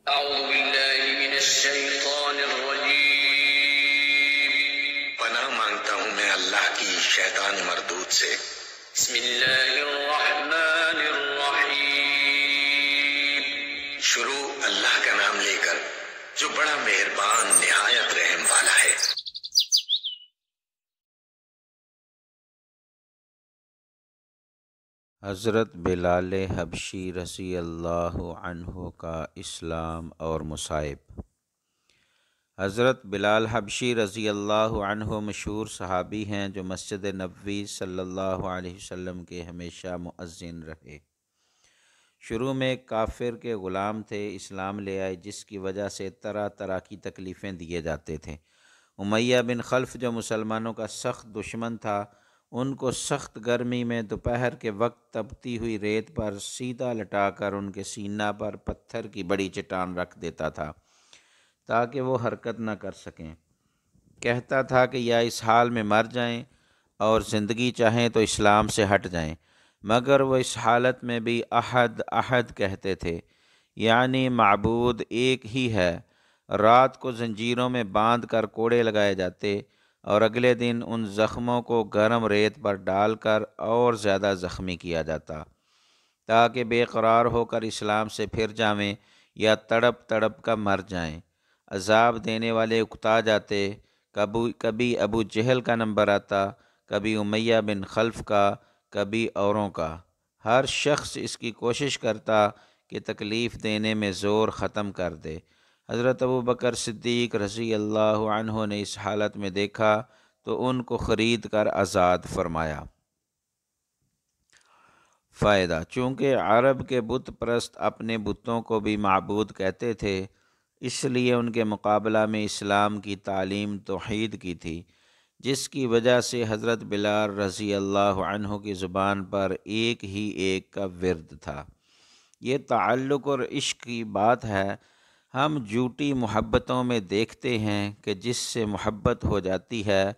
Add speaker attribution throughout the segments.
Speaker 1: اعوذ باللہ من الشیطان الرجیم،
Speaker 2: پناہ مانگتا ہوں میں اللہ کی شیطان مردود سے۔
Speaker 1: بسم اللہ الرحمن الرحیم،
Speaker 2: شروع اللہ کا نام لے کر جو بڑا مہربان نہایت رحم والا ہے۔
Speaker 3: حضرت بلال حبشی رضی اللہ عنہ کا اسلام اور مصائب۔ حضرت بلال حبشی رضی اللہ عنہ مشہور صحابی ہیں جو مسجد نبوی صلی اللہ علیہ وسلم کے ہمیشہ مؤذن رہے۔ شروع میں ایک کافر کے غلام تھے، اسلام لے آئے جس کی وجہ سے طرح طرح کی تکلیفیں دیے جاتے تھے۔ امیہ بن خلف جو مسلمانوں کا سخت دشمن تھا، ان کو سخت گرمی میں دوپہر کے وقت تپتی ہوئی ریت پر سیدھا لٹا کر ان کے سینہ پر پتھر کی بڑی چٹان رکھ دیتا تھا تاکہ وہ حرکت نہ کر سکیں۔ کہتا تھا کہ یا اس حال میں مر جائیں اور زندگی چاہیں تو اسلام سے ہٹ جائیں، مگر وہ اس حالت میں بھی احد احد کہتے تھے، یعنی معبود ایک ہی ہے۔ رات کو زنجیروں میں باندھ کر کوڑے لگائے جاتے اور اگلے دن ان زخموں کو گرم ریت پر ڈال کر اور زیادہ زخمی کیا جاتا تاکہ بے قرار ہو کر اسلام سے پھر جاویں یا تڑپ تڑپ کر مر جائیں۔ عذاب دینے والے اکتا جاتے، کبھی ابو جہل کا نمبر آتا، کبھی امیہ بن خلف کا، کبھی اوروں کا۔ ہر شخص اس کی کوشش کرتا کہ تکلیف دینے میں زور ختم کر دے۔ حضرت ابو بکر صدیق رضی اللہ عنہ نے اس حالت میں دیکھا تو ان کو خرید کر آزاد فرمایا۔ فائدہ: چونکہ عرب کے بت پرست اپنے بتوں کو بھی معبود کہتے تھے، اس لیے ان کے مقابلہ میں اسلام کی تعلیم توحید کی تھی، جس کی وجہ سے حضرت بلال رضی اللہ عنہ کی زبان پر ایک ہی ایک کا ورد تھا۔ یہ تعلق اور عشق کی بات ہے۔ ہم جھوٹی محبتوں میں دیکھتے ہیں کہ جس سے محبت ہو جاتی ہے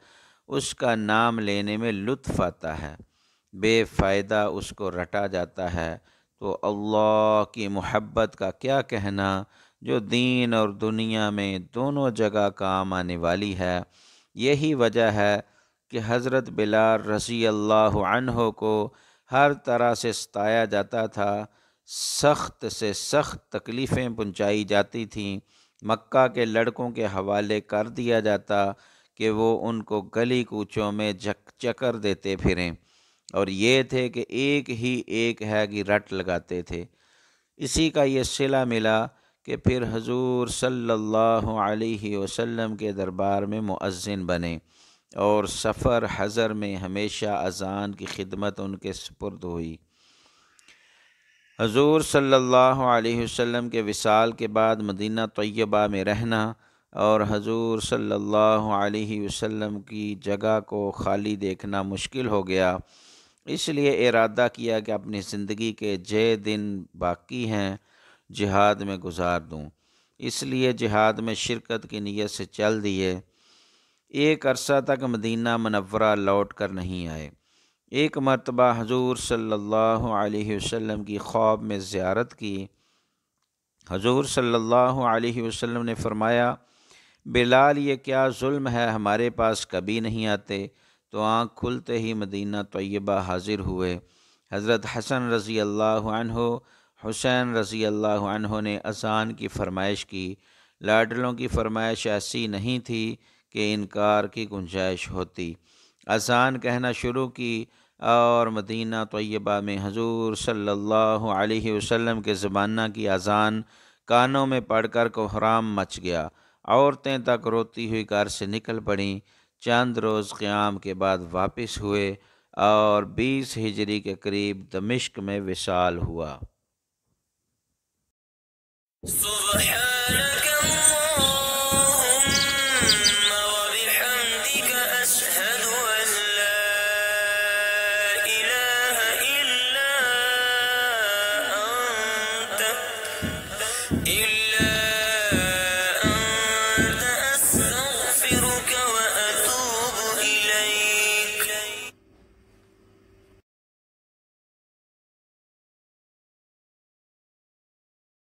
Speaker 3: اس کا نام لینے میں لطف آتا ہے، بے فائدہ اس کو رٹا جاتا ہے، تو اللہ کی محبت کا کیا کہنا جو دین اور دنیا میں دونوں جگہ کام آنے والی ہے۔ یہی وجہ ہے کہ حضرت بلال رضی اللہ عنہ کو ہر طرح سے ستایا جاتا تھا، سخت سے سخت تکلیفیں پہنچائی جاتی تھیں۔ مکہ کے لڑکوں کے حوالے کر دیا جاتا کہ وہ ان کو گلی کوچوں میں چکر دیتے پھریں، اور یہ تھے کہ ایک ہی ایک ہے کہ رٹ لگاتے تھے۔ اسی کا یہ صلہ ملا کہ پھر حضور صلی اللہ علیہ وسلم کے دربار میں مؤذن بنے اور سفر حضر میں ہمیشہ اذان کی خدمت ان کے سپرد ہوئی۔ حضور صلی اللہ علیہ وسلم کے وصال کے بعد مدینہ طیبہ میں رہنا اور حضور صلی اللہ علیہ وسلم کی جگہ کو خالی دیکھنا مشکل ہو گیا، اس لیے ارادہ کیا کہ اپنی زندگی کے دن باقی ہیں جہاد میں گزار دوں۔ اس لیے جہاد میں شرکت کی نیت سے چل دیے۔ ایک عرصہ تک مدینہ منورہ لوٹ کر نہیں آئے۔ ایک مرتبہ حضور صلی اللہ علیہ وسلم کی خواب میں زیارت کی۔ حضور صلی اللہ علیہ وسلم نے فرمایا، بلال یہ کیا ظلم ہے، ہمارے پاس کبھی نہیں آتے؟ تو آنکھ کھلتے ہی مدینہ طیبہ حاضر ہوئے۔ حضرت حسن رضی اللہ عنہ، حسین رضی اللہ عنہ نے اذان کی فرمائش کی۔ لاڈلوں کی فرمائش ایسی نہیں تھی کہ انکار کی گنجائش ہوتی۔ اذان کہنا شروع کی اور مدینہ طیبہ میں حضور صلی اللہ علیہ وسلم کے زمانہ کی اذان کانوں میں پڑھ کر کوہرام مچ گیا۔ عورتیں تک روتی ہوئی گھر سے نکل پڑیں۔ چند روز قیام کے بعد واپس ہوئے اور 20 ہجری کے قریب دمشق میں وصال ہوا۔
Speaker 1: سبحانك اللهم وبحمدك أشهد أن لا إله إلا أنت